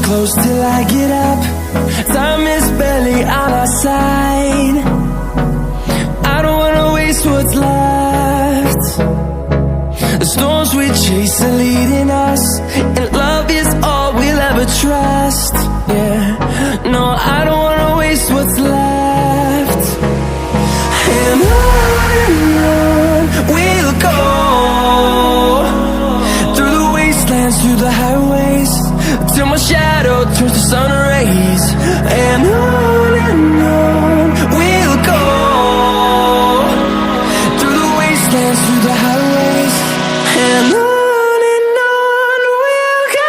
close till I get up. Time is barely on our side. I don't wanna waste what's left. The storms we chase are leading us, and love is all we'll ever trust. Yeah, no, I don't wanna waste what's left. And on we'll go, through the wastelands, through the highways, till my shadow turns to sun rays. And on we'll go, through the wastelands, through the highways, and on we'll go.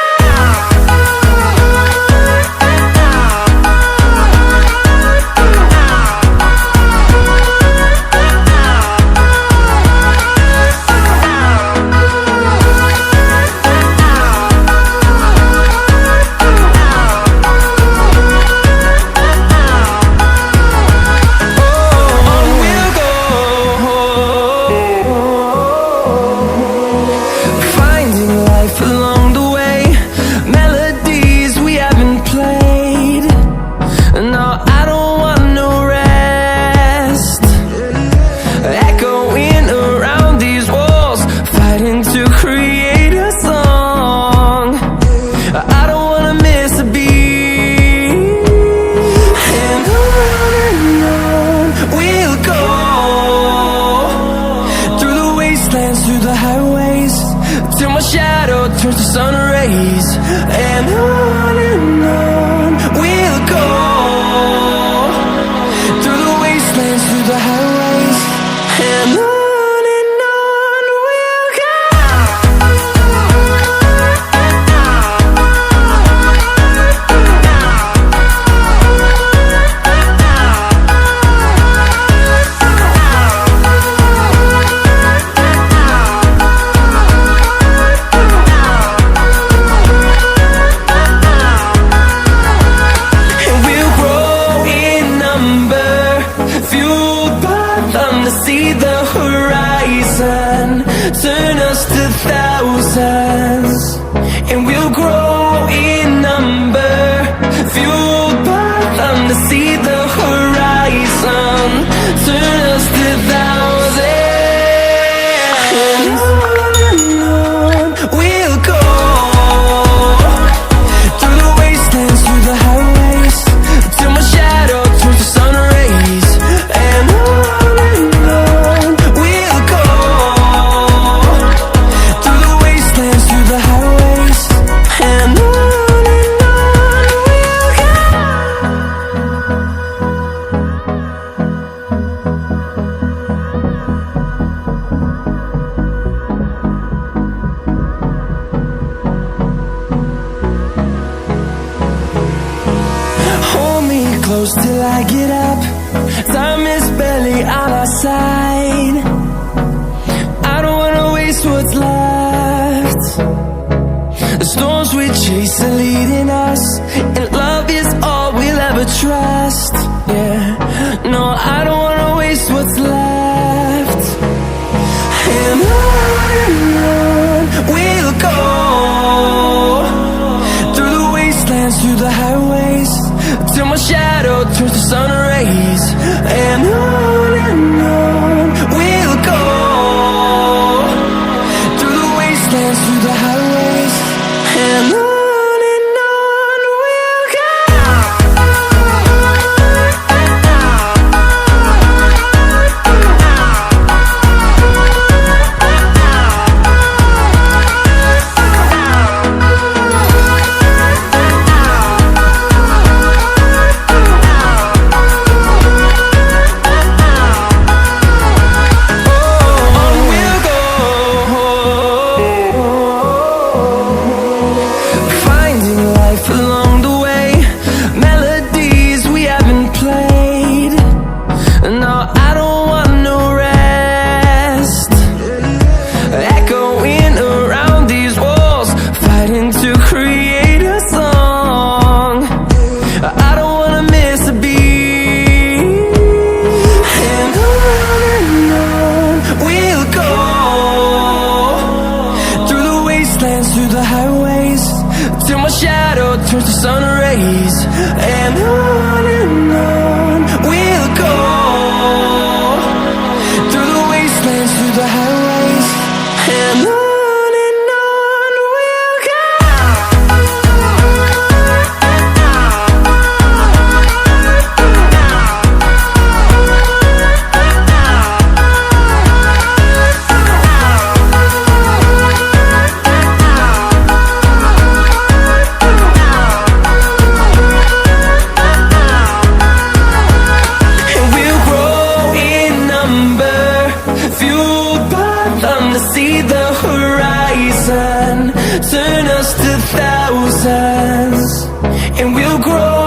Through the highways, till my shadow turns to sun rays. And on we'll go, through the wastelands, through the highways, and on we'll go. See the horizon, turn us to thousands, and we'll grow in number, fueled by them. To see the horizon, turn us to thousands, and on we'll go, through the wastelands, through the highways, till my shadow turns to sun rays. And close till I get up. Time is barely on our side. I don't wanna waste what's left. The storms we chase are leading us, and love is all we'll ever trust. Yeah, no, I don't wanna waste what's left. And on we'll go, through the wastelands, through the highways, till my shadow turns to sun rays. And on we'll go, through the wastelands, through the highways, and on we'll go. till my shadow turns to sun rays. And on we'll go, through the wastelands, through the highways, and on we'll go. See the horizon turn us to thousands, and we'll grow